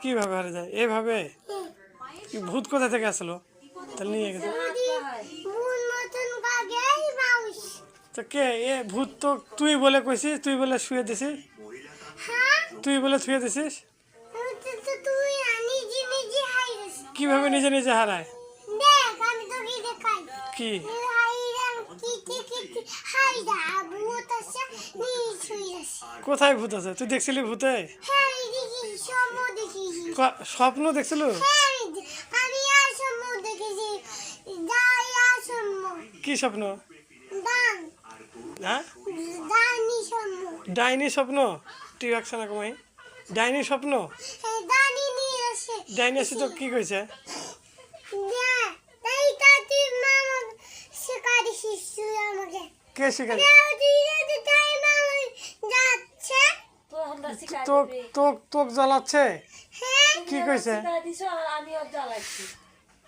কিভাবে হারে যায়? এইভাবে? ভূত কোথা থেকে আসলো তাহলে নিয়ে গেছে? তো কে এ ভূত? তো তুই বলে কইছিস, তুই বলে শুয়ে দিছিস, তুই বলে শুয়ে দিছিস। কিভাবে নিজে নিজে হারায়? কি কোথায় ভূত আছে? তুই দেখছিলি ভূতে? স্বপ্ন দেখছিল? কি স্বপ্ন? হ্যাঁ, ডাইনি স্বপ্ন? তুই একশো না কমাই ডাইনি স্বপ্ন? ডাইনি আসি তো কি কইছে? কে শিখাই? তোক জ্বালাচ্ছে? কি কইছে?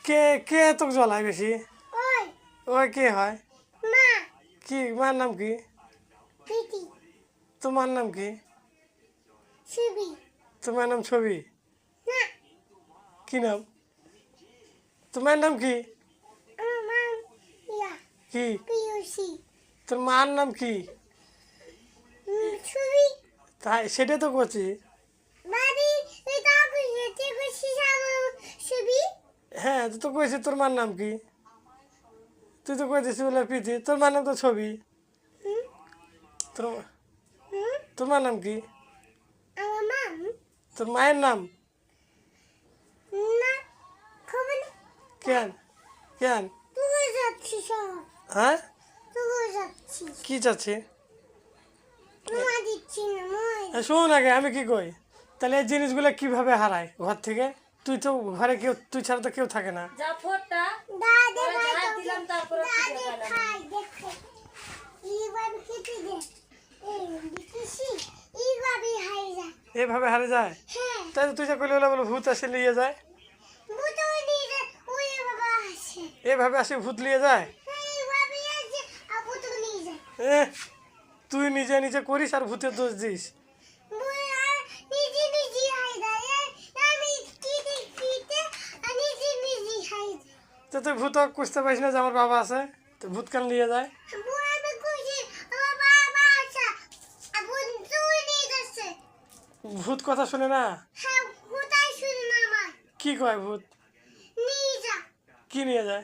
কে কে তোক জ্বালায় বেশি? ওই কে হয়? কি মার নাম কি? তোমার নাম কি? তোমার নাম ছবি? কি নাম তোমার? নাম কি? কি তোর মার নাম কি? তাই সেটা তো করছি। হ্যাঁ, তুই তো কইছিস তোর মার নাম কি? তুই তো কইছিস বলে প্রীতি, তোর মার নাম তো ছবি। তোর তোর মার নাম কি? তোর মায়ের নাম? কেন কেন? হ্যাঁ, কি চাচ্ছি? শোন আগে আমি কি কই, তাহলে এই জিনিসগুলো কিভাবে হারায় ঘর থেকে? তুই তো ঘরে কেউ, তুই ছাড়া তো কেউ থাকে না। এভাবে হারে যায়? তাই তুই যা করলে বলে ভূত আসে নিয়ে যায়, এভাবে আসে ভূত নিয়ে যায়। তুই নিজে নিজে করিস আর ভূতের দোষ দিস। তো তুই ভূত খুঁজতে পারিস না যে আমার বাবা আছে, তো ভূত কেন নিয়ে যায়? ভূত কথা শুনে না? কি কয় ভূত? কি নিয়ে যায়?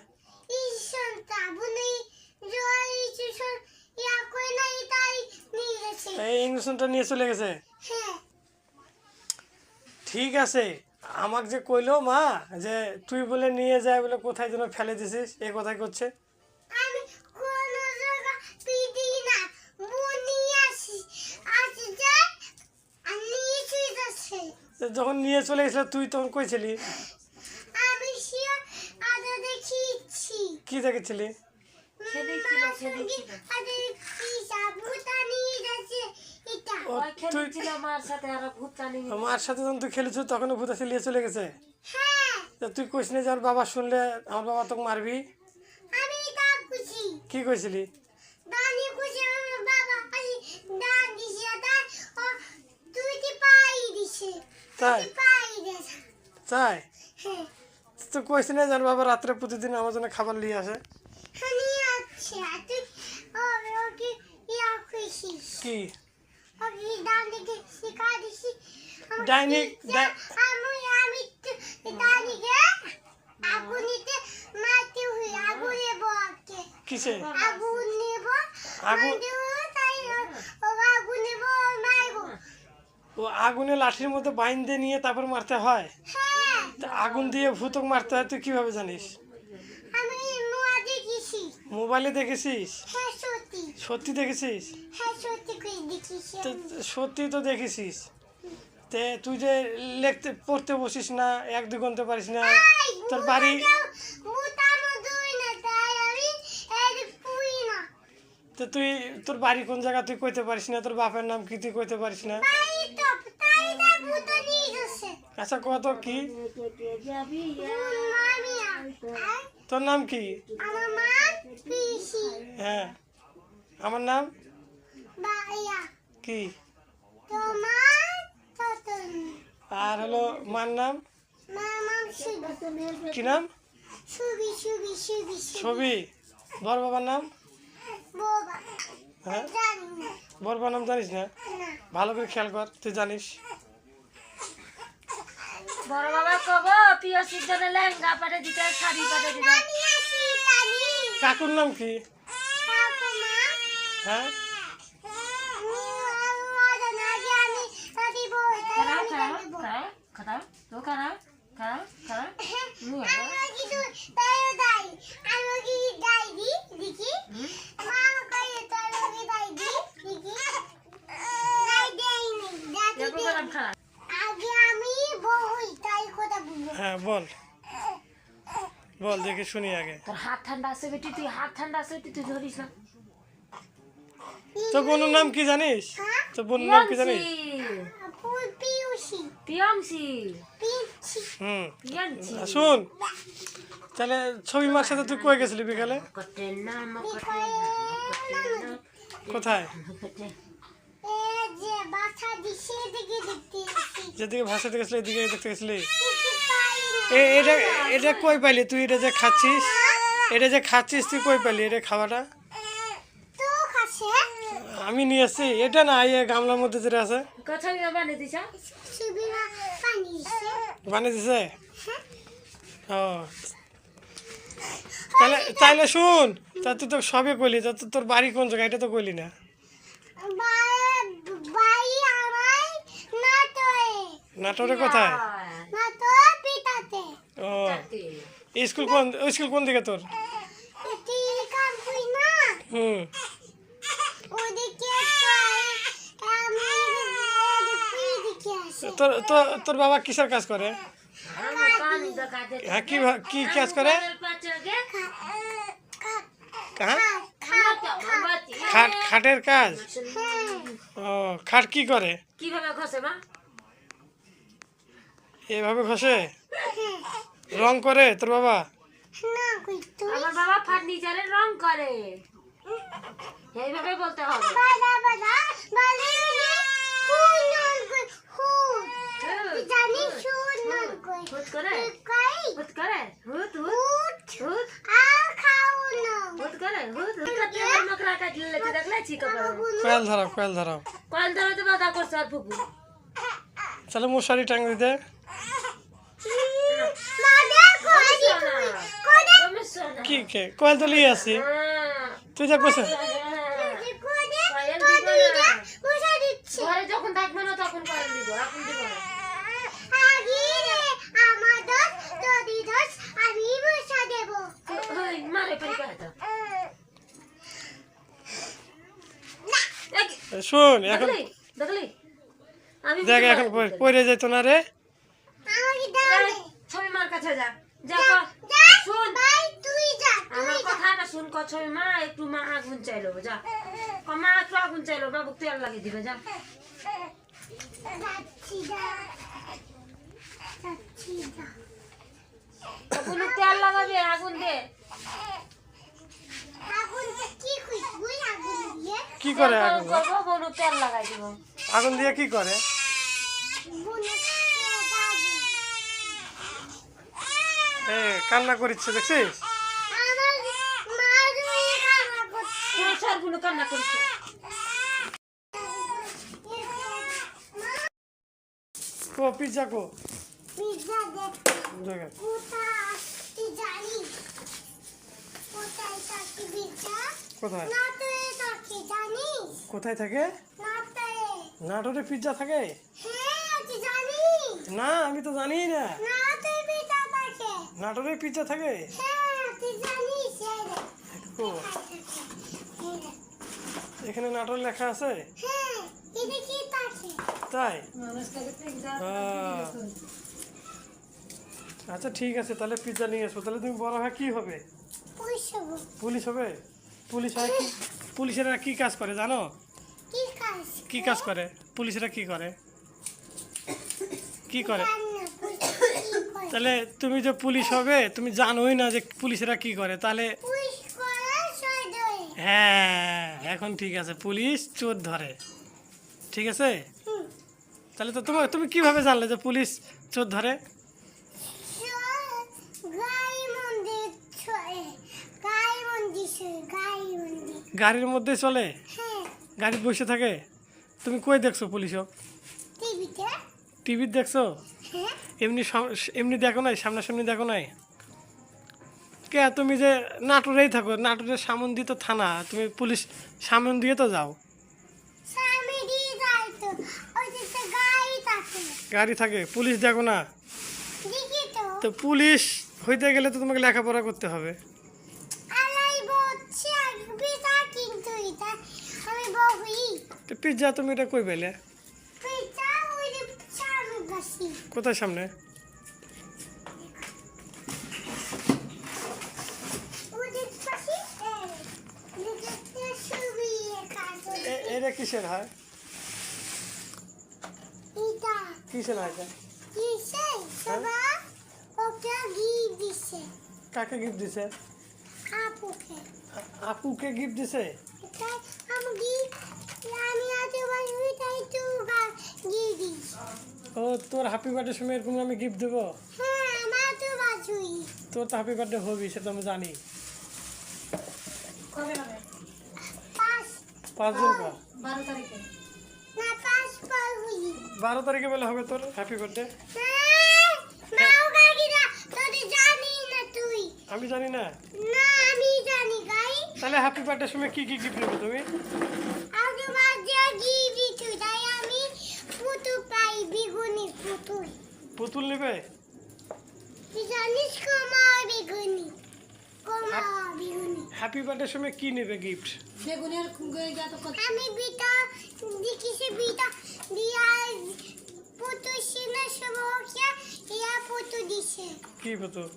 এই ইঞ্জেকশনটা নিয়ে চলে গেছে? ঠিক আছে, আমাকে যে কইলো মা যে তুই বলে নিয়ে যায় বলে কোথায় যেন ফেলে দিছিস, এ কথাই করছে। যখন নিয়ে চলে গেছিল তুই তখন কইছিলি? কি দেখেছিলি? মার সাথে যখন তুই খেলেছিস তখন ভূত আসে নিয়ে চলে গেছে? তুই কইস না যে আমার বাবা শুনলে আমার বাবা তোকে মারবি? কি কইছিলি? তাই তাই তুই কইস না যে আমার বাবা রাত্রে প্রতিদিন আমার জন্য খাবার নিয়ে আসে? কি ডাইনি? কিসে আগুন? ও আগুনে লাঠির মধ্যে বাইন্ধে নিয়ে তারপর মারতে হয়? আগুন দিয়ে ভূতক মারতে হয় তুই কিভাবে জানিস? মোবাইলে দেখেছিস? সত্যি দেখেছিস? সত্যি তো দেখেছিস। তে তুই যে লিখতে পড়তে বসিস না, এক দুই গুনতে পারিস না, তোর বাড়ি তো তুই তোর বাড়ি কোন জায়গা তুই কইতে পারিস না, তোর বাপের নাম কি তুই কইতে পারিস না। আচ্ছা কত কি? তোর নাম কি? হ্যাঁ, আমার নাম কি? আর হলো মার নাম কি নাম? ছবি। বড় বাবার নাম? হ্যাঁ, বড় বাবার নাম জানিস না? ভালো করে খেয়াল কর, তুই জানিস। বড় বাবা কব পিয়সির জন্য লেহেঙ্গা পাঠিয়ে দিতে, শাড়ি পাঠিয়ে দিতে। কাকুর নাম কি? হ্যাঁ, খারাপ খারাপ খারাপ খারাপ তো খারাপ খারাপ খারাপ হ্যাঁ, বল বল দেখে শুনি আগে। তোর হাত ঠান্ডা আছে বেটি, তুই হাত ঠান্ডা আছে বেটি, তুই ধরিস না। তোর বোনের নাম কি জানিস? তোর বোনের নাম কি জানিস? পিয়ংসি হুম, পিয়ংসি শুন, তাহলে ছবি মার সাথে তুই কই গেছিলি বিকালে? কোথায়? যেদিকে ভাষাতে গেছিলি এদিকে দেখতে গেছিলি? এটা এটা কই পাইলি তুই? এটা যে খাচ্ছিস, এটা যে খাচ্ছিস তুই কই পাইলি এটা খাওয়াটা? আমি নিয়ে এসছি। এটা না, এই গামলার মধ্যে যেটা আছে। কথা বানিয়ে দিছ? বানিয়ে দিছে? ও, তাহলে তাইলে শুন, তা তুই তো সবে কইলি, তা তোর বাড়ি কোন জায়গায় এটা তো কইলি না। নাটোরে কোথায়? ও, স্কুল কোন দিকে তোর? হুম, তোর তোর তোর বাবা কিসের কাজ করে? হ্যাঁ, কি কাজ করে? হ্যাঁ, খাটের কাজ। ও, খাট কি করে? কিভাবে ঘষে মা? এভাবে ঘষে? রং করে তোর বাবা? আমার বাবা ফার্নিচারে রং করে, এইভাবে বলতে হবে। হুট করে হুট করে হুট হুট হুট হুট করে হুট হুট মকরা কাটলে দেখলে চিকা পড়ে। কোয়েল ধরাও। কল ধরে তো বাধা করছে আর ফুপু। তাহলে মশারি টাঙ দিতে। কি কে কোয়েল তো লিয়ে আসি, তুই যা কোসে। ঘরে যখন থাকবে না তখন কয়েল দিব, এখন দিব না। মারে পরীক্ষা হতো। শুন, এখন দেখলি আমি দেখ, এখন পড়ে যেত না রে। ছবি মার কাছে যা, যা শুন আমার কথাটা শুন। ছবি মা একটু মা আগুন চাইলো, যা মা একটু আগুন চাইলো, বাবু তেল লাগিয়ে দিবে, যা। কোনো তেল লাগাবে, আগুন দে। কি করে আগুন? করবো কোনো তেল লাগাই দিব। আগুন দিয়ে কি করে? এ কান্না করিচ্ছে দেখছিস? সরগুলো কান্না করছে। কো পিজ্জা কো? দেখেন কোথায় কোথায় থাকে? নাটোরে পিজ্জা থাকে? না, আমি তো জানি না নাটোরে পিজ্জা থাকে। কো? এখানে নাটোর লেখা আছে? তাই? আচ্ছা ঠিক আছে, তাহলে পিজ্জা নিয়ে এসো। তাহলে তুমি বড় হয়ে কি হবে? পুলিশ হবে? পুলিশ হয় কি? পুলিশেরা কি কাজ করে জানো? কি কাজ করে পুলিশেরা? কি করে? কি করে? তাহলে তুমি যে পুলিশ হবে, তুমি জানোই না যে পুলিশেরা কি করে, তাহলে হ্যাঁ, এখন ঠিক আছে, পুলিশ চোর ধরে, ঠিক আছে। তাহলে তো তুমি কিভাবে জানলে যে পুলিশ চোর ধরে? গাড়ির মধ্যে চলে, গাড়ি বসে থাকে। তুমি কই দেখছো পুলিশও? টিভি দেখছো? এমনি দেখো নাই, সামনাসামনি দেখো নাই? কে তুমি যে নাটোরেই থাকো, নাটোরের সামন্দিত থানা, তুমি পুলিশ সামন দিয়ে তো যাও। গাড়ি থাকে, পুলিশ দেখো না? তো পুলিশ হইতে গেলে তো তোমাকে লেখাপড়া করতে হবে। তো পিজ্জা তুমি এটা কই পেলে? কোথায় সামনে? এটা কিসের হয়? কিসের হয় এটা? কাকে গিফট দিছে? আপুকে গিফট দিছে? ও তোর হ্যাপি বার্থডে সময় এরকম আমি গিফট দেবো? তোর তো হ্যাপি বার্থডে হবি, সেটা আমি জানি। 5 দিন পর 12 তারিখে বলে হবে তোর হ্যাপি বার্থডে। আমি জানি না। তাহলে হ্যাপি বার্থডে সময় কি কি গিফট নেবে তুমি? পুতুল নেবে? হ্যাপি বার্থডে সময় কি নেবে গিফট? আমি বিটা দিকিছে বিটা দিয়া পুতু সিনা সমোকিয়া ইয়া পুতু দিছে। কি পুতুল?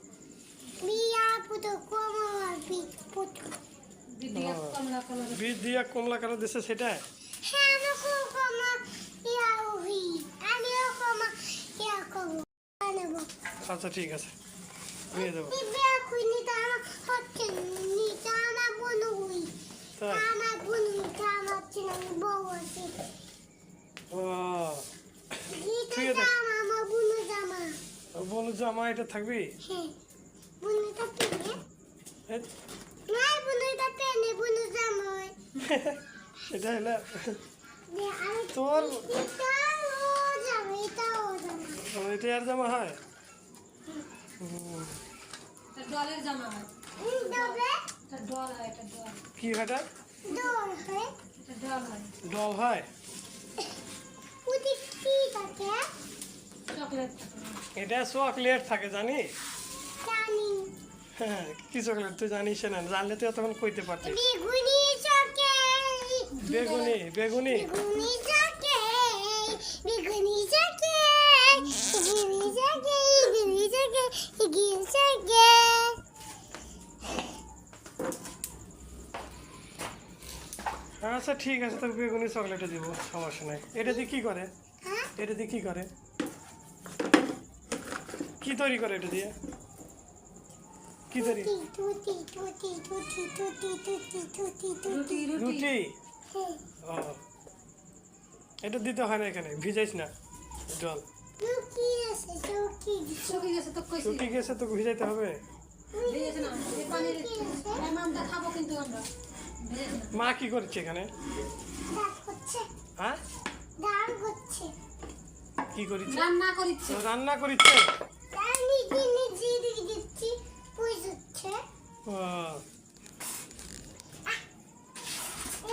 বিয়া পুতু কোমল পুতু বীজ দিয়া কমলা কালার দিছে সেটা? হ্যাঁ আমি কোমা ইয়া ওহি আমিও কোমা ইয়া কোমা আনব। আচ্ছা ঠিক আছে, নিয়ে দেবো। বিয়া কুইনি তামা হচ্ছে নি তামা বনুই তাই? তামা বনুই তামা চিনা বউ আছে। ও গীতা জামা আমা বুনু জামা। বলু জামা এটা থাকবি? হ্যাঁ বুনুটা পেনে এ, না বুনুটা পেনে বুনু জামা এটা হলো দে আমি তোর। এটা ও জামা এটা ও জামা এটা আর জামা হয়? ডলের জামা হয়, দবে ডল হয়, এটা ডল, কি এটা? দোর হয় এটা ডল হয়, ডল হয়? উদি কি থাকে চকলেট। এটা চকলেট থাকে জানিস? জানি হ্যাঁ, কি চকলেট তুই জানিস না? জানলে তুই তখন কইতে পারতিস। বেগুনি চকলেট বেগুনি বেগুনি বেগুনি চকলেট বেগুনি চকলেট বেগুনি চকলেট বেগুনি চকলেট বেগুনি চকলেট। আচ্ছা ঠিক আছে, তোকে বেগুনি চকলেটে দিব, সমস্যা নাই। এটা দিয়ে কি করে? হ্যাঁ এটা দিয়ে কি করে? কি তৈরি করে এটা দিয়ে? কি তৈরি? তুতি তুতি তুতি তুতি তুতি তুতি তুতি রুটি? হ্যাঁ ও, এটা দিতে হয় না, এখানে ভিজাইস না জল। লুকি আছে লুকি শুকিয়ে গেছে তো কইছি, শুকিয়ে গেছে তো ভিজাইতে হবে। ভেজেছে না, এই পানির মামটা খাবো কিন্তু আমরা, ভেজেছে না। মা কি করছে এখানে? দাঁত হচ্ছে হ্যাঁ, দাঁত হচ্ছে কি করিচ্ছে? রান্না করিচ্ছে, ও, রান্না করিচ্ছে। তার নিজে নিজে দিকে দিচ্ছি বুঝছে। ও,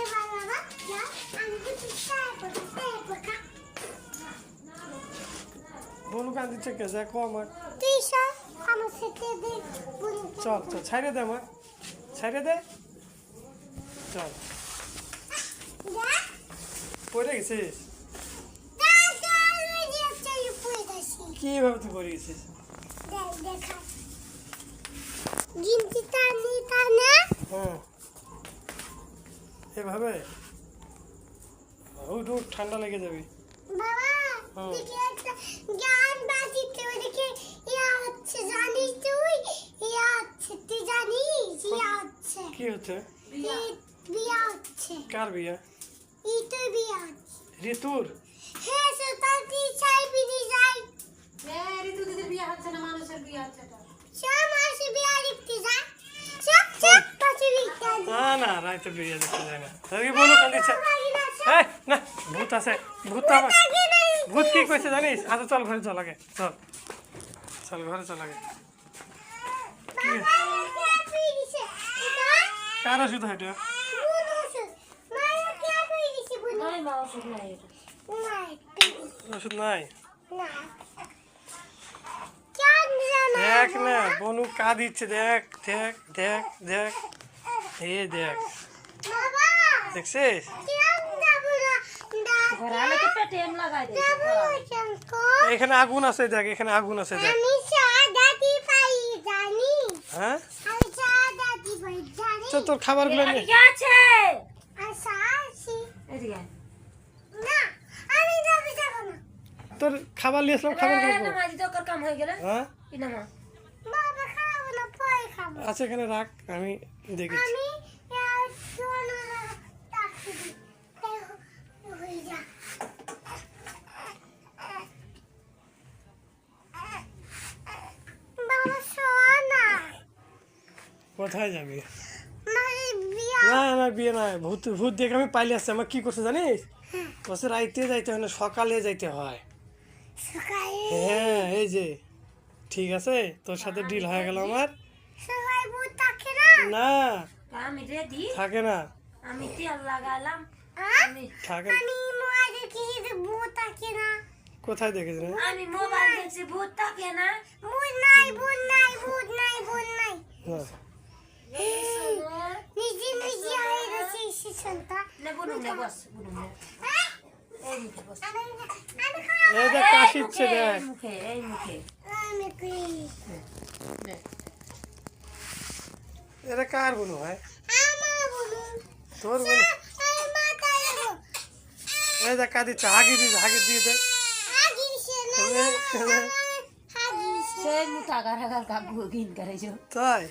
এবার বাবা না আমি কিছু তাই বনু কান দিচ্ছে কে? যা কম আমার। তুই সব আমার সাথে দেখ বলি চল চল, ছাইড়ে দে আমার, ছাইড়ে দে, চল। দেখ পড়ে গেছিস? দেখ ওই যে একটা উপরে আসি কিভাবে তুই পড়ে গেছিস? দেখ দেখা গিনতি টানি টানা হ্যাঁ, এভাবে উঠ উঠ, ঠান্ডা লেগে যাবি। বাবা হুম। দেখি একটা গান বাজিতে ওদিকে ইয়া হচ্ছে জানিস তুই ইয়া হচ্ছে তুই জানিস ইয়া হচ্ছে কি হচ্ছে? বিয়া হচ্ছে কার বিয়া? ইতো বিয়া হচ্ছে ঋতুর? হ্যাঁ সে তার কি হয়তো বেরিয়ে দেখতে যায় না তোকে বলো কান্দিচ্ছে এই না ভূত আছে ভূত তো আমার ভূত কি কইছে জানিস আচ্ছা চল ঘরে চল আগে চল চল ঘরে চল আগে কি কার ওষুধ হয় এটা নাই মা ওষুধ নাই এটা ওষুধ নাই দেখ না বনু কা দিচ্ছে দেখ দেখ দেখ দেখ এই দেখ দেখছিস ঘরে আলে তো পেটে এম লাগাই দে এখানে আগুন আছে দেখ এখানে আগুন আছে দেখ হ্যাঁ চল তোর খাবারগুলো নিয়ে এদিকে আছে এদিকে আয়। তোর খাবার নিয়ে আসলাম খাবারগুলো কো? নামাজি তো ওর কাম হয়ে গেলে হ্যাঁ কি নামা আচ্ছা এখানে রাখ আমি দেখেছি কোথায় যাবি না না বিয়ে না ভূত ভূত দেখে আমি পাইলে আসছে আমার কি করছে জানিস বসে রাইতে যাইতে হয় না সকালে যাইতে হয় হ্যাঁ এই যে ঠিক আছে তোর সাথে ডিল হয়ে গেল আমার না আমি রেডি থাকে না আমি তেল লাগালাম আমি থাকে না কোথায় দেখেছি না আমি মোবাইল দেখছি ভূত থাকে না নে বুনুম নে বস বুনুম নে এই মুখে বস এই দেখ কাশিচ্ছে দেখ এই মুখে নে এটা কার বোন হয় তোর বোন এই দেখ কাঁদিচ্ছে হাগি দিয়ে দে সেই মুঠা গার কাকু গিন করেছো তাই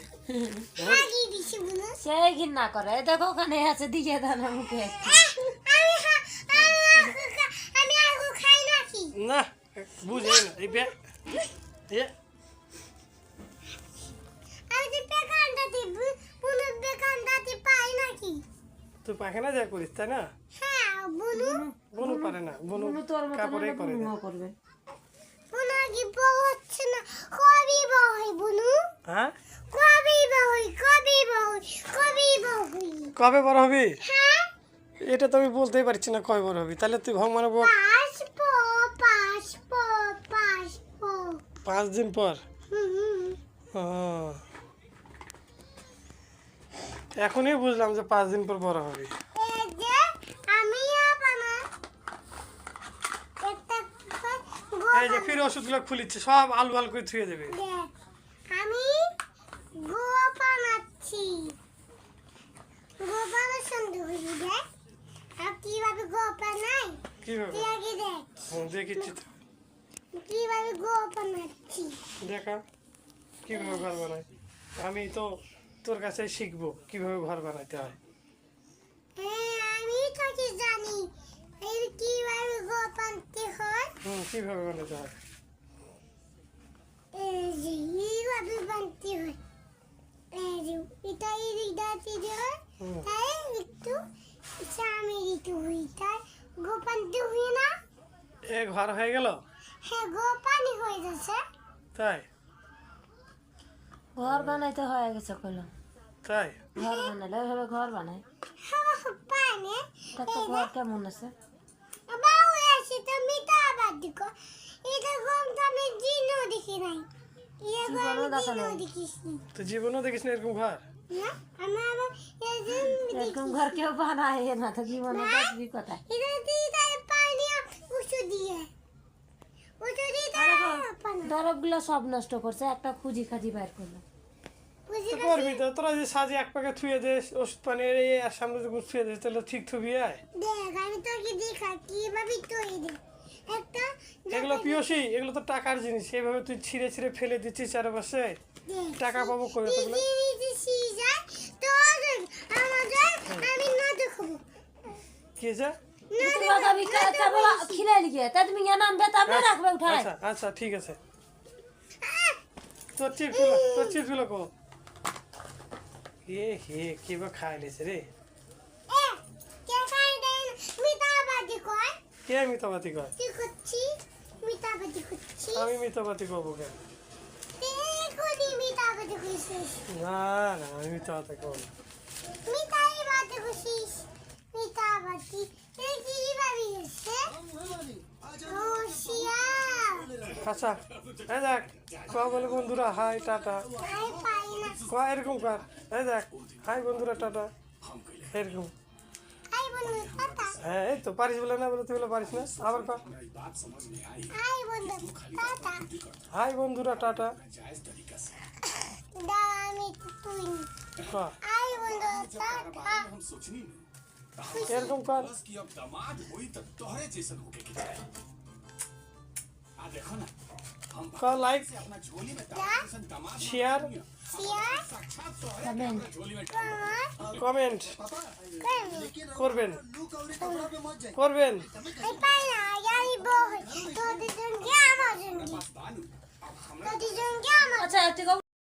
সেই গিন না করে এই দেখো ওখানে আছে দিয়ে দাও না মুখে না বুঝে না এই বে এ তুই পায়খানা যা করিস তাই না বনু পারে না বনু বুনু তোর মতো কাপড়ে করে বুনু করবে হ্যাঁ কবে বড় হবি এটা তো আমি বলতেই পারছি না কবে বড় হবি তাহলে তুই ভগবানের 5 দিন পর ও, এখনই বুঝলাম যে 5 দিন পর বড় হবি এই যে ফির ওষুধগুলো খুলিচ্ছে সব আলু আলু করে থুয়ে দেবে আমি গো বানাচ্ছি গো বানার সন্দেহ হইল দেখ আর কিভাবে গো বানাই কিভাবে তুই আগে দেখ দেখিচ্ছি তো কিভাবে গো বানাচ্ছি দেখা কিভাবে ঘর বানাই আমি তো তোর কাছে শিখবো কিভাবে ঘর বানাইতে হয় হ্যাঁ আমি তোকে জানি এই কিভাবে গো বানাতে হয় কিভাবে বানাইতে হয় এই যে এইভাবে বানাতে হয় এই যে এটা এদিক দাঁড়িয়ে দেওয়া তাই একটু সামনে দিতে হই তাই গো বানাতে হই না এ ঘর হয়ে গেল হ্যাঁ গো পানি হয়ে যাচ্ছে তাই ঘর বানাইতে হয়ে গেছে কইলাম তাই ঘর বানাইলে এভাবে ঘর বানায় পানি দেখো ঘর কেমন আছে বাবু এসে তো মিটা আবার দেখো এটা গম তো আমি জিনও দেখি নাই জীবনেও দেখা নাই। দেখিসনি তো জীবনেও দেখিস না এরকম ঘর না আমি আবার এরকম ঘর কেউ বানায় না তো জীবনে দেখবি কোথায় এটা দিয়ে তাই পানি উঁচু দিয়ে পানি দরব গুলো সব নষ্ট করছে একটা খুঁজি খাজি বাইর করলো বুঝি তো করবি তো তোরা যে সাজে এক প্যাকেট থুয়ে দিস ওষুধ পানি এই আর সামনে যখন থুয়ে দিস তাহলে ঠিক থুবি আয় দেখ আমি তোকে দেখা কিভাবে তৈরি দে একটা এগুলো পিওসি এগুলো তো টাকার জিনিস এইভাবে তুই ছিঁড়ে ছিঁড়ে ফেলে দিচ্ছিস চারপাশে টাকা পাবো করে তোগুলো আমি না দেখবো কি হয়েছে তুমি বাগাবি কেবল খিলে লিখে তা তুমি ইয়া নামবে তবে রাখবে উঠায় আচ্ছা আচ্ছা ঠিক আছে তোর চিপগুলো কো এ হে কি বা খাই লিছে রে কে মিথ্যাবাদী কয়? তুই করছিস মিতাবাদি করছিস আমি মিথ্যাবাদী করবো কেন? এখনই মিতাবাদি করছিস না না, আমি মিথ্যাবাদী করবো না। মিতাবাদি করছিস মিতাবাদি এই কি ভাবি আছে ও শিয়াল আচ্ছা এই দেখ কয়া বলে বন্ধুরা হাই টাটা, আই পাই না কয়া এরকম কর, এই দেখ হাই বন্ধুরা টাটা এরকম। আই বন্ধু টাটা হ্যাঁ এই তো পারিস বলে না, বলে তুই বলে পারিস না, আবার কর আই বন্ধু টাটা হাই বন্ধুরা টাটা দা আমি তুই কর, আই বন্ধু টাটা এরকম কর। कि अब दामाद हुई तो तोहरे जैसन होके के जाए आ देखो ना हम কর लाइक अपना झोली में दामाद जैसन दामाद शेयर শিয়াল साक्षात तोहरे अपना झोली में কমর কমেন্ট করবি করবেন করবেন। আই পাই না আই বই তোদের জন্য আমার জন্য बानू তোদের জন্য আমার আচ্ছা ঠিক